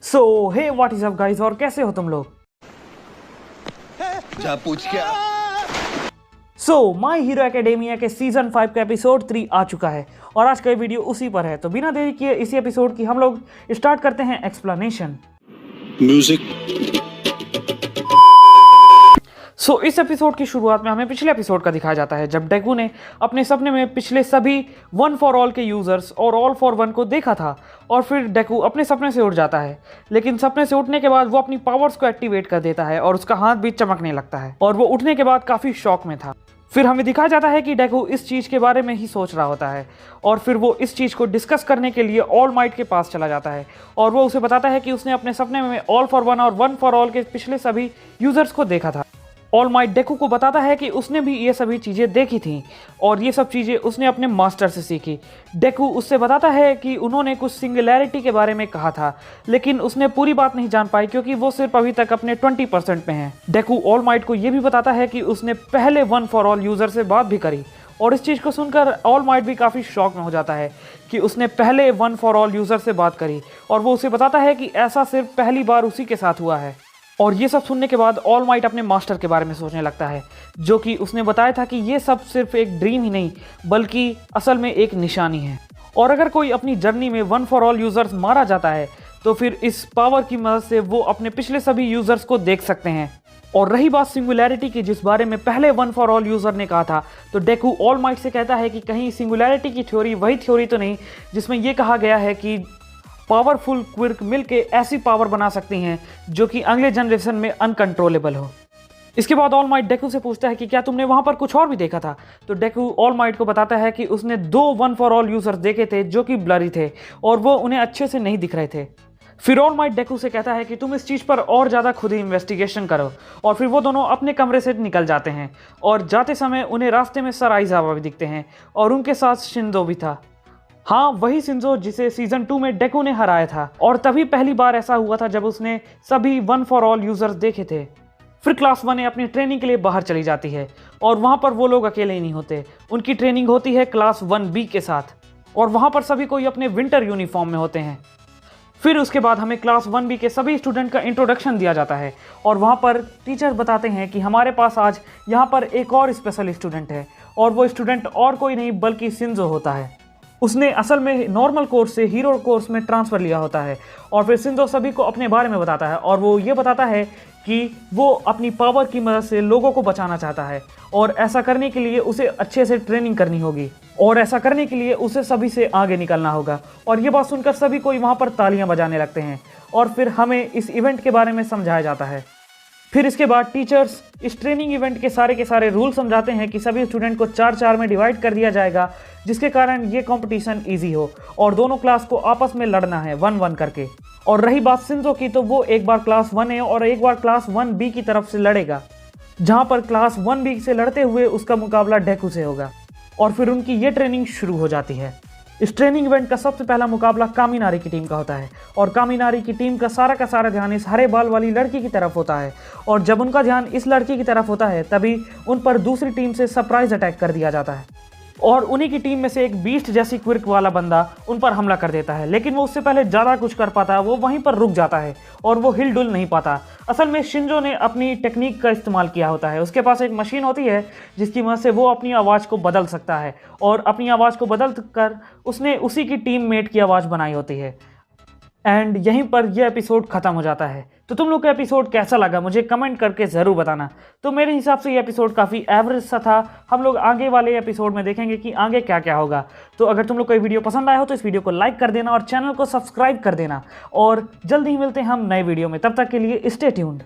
So hey what is up guys, और कैसे हो तुम लोग। जा पूछ क्या। सो माय हीरो एकेडेमिया के सीजन 5 का एपिसोड 3 आ चुका है और आज का ये वीडियो उसी पर है। तो बिना देरी किए इसी एपिसोड की हम लोग स्टार्ट करते हैं एक्सप्लेनेशन। म्यूजिक। सो इस एपिसोड की शुरुआत में हमें पिछले एपिसोड का दिखाया जाता है जब डेकू ने अपने सपने में पिछले सभी वन फॉर ऑल के यूजर्स और ऑल फॉर वन को देखा था और फिर डेकू अपने सपने से उठ जाता है। लेकिन सपने से उठने के बाद वो अपनी पावर्स को एक्टिवेट कर देता है और उसका हाथ भी चमकने लगता है और वो उठने के बाद काफ़ी शॉक में था। फिर हमें दिखाया जाता है कि डेकू इस चीज़ के बारे में ही सोच रहा होता है और फिर वो इस चीज़ को डिस्कस करने के लिए ऑल माइट के पास चला जाता है और वो उसे बताता है कि उसने अपने सपने में ऑल फॉर वन और वन फॉर ऑल के पिछले सभी यूजर्स को देखा था। ऑल माइट डेकू को बताता है कि उसने भी ये सभी चीज़ें देखी थीं और ये सब चीज़ें उसने अपने मास्टर से सीखी। डेकू उससे बताता है कि उन्होंने कुछ सिंगुलैरिटी के बारे में कहा था लेकिन उसने पूरी बात नहीं जान पाई क्योंकि वो सिर्फ अभी तक अपने 20% में है। डेकू ऑल माइट को ये भी बताता है कि उसने पहले वन फॉर ऑल यूज़र से बात भी करी और इस चीज़ को सुनकर ऑल माइट भी काफ़ी शॉक में हो जाता है कि उसने पहले वन फॉर ऑल यूज़र से बात करी और वो उसे बताता है कि ऐसा सिर्फ पहली बार उसी के साथ हुआ है। और ये सब सुनने के बाद ऑल माइट अपने मास्टर के बारे में सोचने लगता है जो कि उसने बताया था कि ये सब सिर्फ एक ड्रीम ही नहीं बल्कि असल में एक निशानी है और अगर कोई अपनी जर्नी में वन फॉर ऑल यूज़र्स मारा जाता है तो फिर इस पावर की मदद से वो अपने पिछले सभी यूज़र्स को देख सकते हैं। और रही बात सिंगुलैरिटी की जिस बारे में पहले वन फॉर ऑल यूज़र ने कहा था तो डेकू ऑल माइट से कहता है कि कहीं सिंगुलैरिटी की थ्योरी वही थ्योरी तो नहीं जिसमें यह कहा गया है कि पावरफुल क्विर्क मिलके ऐसी पावर बना सकती हैं जो कि अगले जनरेशन में अनकंट्रोलेबल हो। इसके बाद ऑल माइट डेकू से पूछता है कि क्या तुमने वहां पर कुछ और भी देखा था। तो डेकू ऑल माइट को बताता है कि उसने 2 वन फॉर ऑल यूजर्स देखे थे जो कि ब्लरी थे और वो उन्हें अच्छे से नहीं दिख रहे थे। फिर ऑल माइट डेकू से कहता है कि तुम इस चीज़ पर और ज़्यादा खुद ही इन्वेस्टिगेशन करो और फिर वो दोनों अपने कमरे से निकल जाते हैं और जाते समय उन्हें रास्ते में सर आइजावा भी दिखते हैं और उनके साथ शिंजो भी था। हाँ, वही शिंजो जिसे सीजन 2 में डेकू ने हराया था और तभी पहली बार ऐसा हुआ था जब उसने सभी वन फॉर ऑल यूजर्स देखे थे। फिर क्लास 1 अपनी ट्रेनिंग के लिए बाहर चली जाती है और वहाँ पर वो लोग अकेले ही नहीं होते, उनकी ट्रेनिंग होती है क्लास 1B के साथ और वहाँ पर सभी कोई अपने विंटर यूनिफॉर्म में होते हैं। फिर उसके बाद हमें क्लास 1B के सभी स्टूडेंट का इंट्रोडक्शन दिया जाता है और वहाँ पर टीचर बताते हैं कि हमारे पास आज यहाँ पर एक और स्पेशल स्टूडेंट है और वो स्टूडेंट और कोई नहीं बल्कि शिंजो होता है। उसने असल में नॉर्मल कोर्स से हीरो कोर्स में ट्रांसफ़र लिया होता है और फिर शिंजो सभी को अपने बारे में बताता है और वो ये बताता है कि वो अपनी पावर की मदद से लोगों को बचाना चाहता है और ऐसा करने के लिए उसे अच्छे से ट्रेनिंग करनी होगी और ऐसा करने के लिए उसे सभी से आगे निकलना होगा। और ये बात सुनकर सभी कोई वहाँ पर तालियां बजाने लगते हैं और फिर हमें इस इवेंट के बारे में समझाया जाता है। फिर इसके बाद टीचर्स इस ट्रेनिंग इवेंट के सारे रूल समझाते हैं कि सभी स्टूडेंट को 4-4 में डिवाइड कर दिया जाएगा जिसके कारण ये कंपटीशन इजी हो और दोनों क्लास को आपस में लड़ना है 1-1 करके। और रही बात शिंजो की तो वो एक बार क्लास 1A और एक बार क्लास 1B की तरफ से लड़ेगा जहाँ पर क्लास 1B से लड़ते हुए उसका मुकाबला डेकू से होगा और फिर उनकी ये ट्रेनिंग शुरू हो जाती है। इस ट्रेनिंग इवेंट का सबसे पहला मुकाबला कामिनारी की टीम का होता है और कामिनारी की टीम का सारा ध्यान इस हरे बाल वाली लड़की की तरफ होता है और जब उनका ध्यान इस लड़की की तरफ होता है तभी उन पर दूसरी टीम से सरप्राइज अटैक कर दिया जाता है और उन्हीं की टीम में से एक बीस्ट जैसी क्विर्क वाला बंदा उन पर हमला कर देता है। लेकिन वो उससे पहले ज़्यादा कुछ कर पाता है, वो वहीं पर रुक जाता है और वो हिल डुल नहीं पाता। असल में शिंजो ने अपनी टेक्निक का इस्तेमाल किया होता है, उसके पास एक मशीन होती है जिसकी मदद से वो अपनी आवाज़ को बदल सकता है और अपनी आवाज़ को बदल कर उसने उसी की टीममेट की आवाज़ बनाई होती है। एंड यहीं पर यह एपिसोड ख़त्म हो जाता है। तो तुम लोग का एपिसोड कैसा लगा मुझे कमेंट करके ज़रूर बताना। तो मेरे हिसाब से ये एपिसोड काफ़ी एवरेज सा था। हम लोग आगे वाले एपिसोड में देखेंगे कि आगे क्या क्या होगा। तो अगर तुम लोग को ये वीडियो पसंद आया हो तो इस वीडियो को लाइक कर देना और चैनल को सब्सक्राइब कर देना और जल्दी ही मिलते हैं हम नए वीडियो में। तब तक के लिए स्टे ट्यून्ड।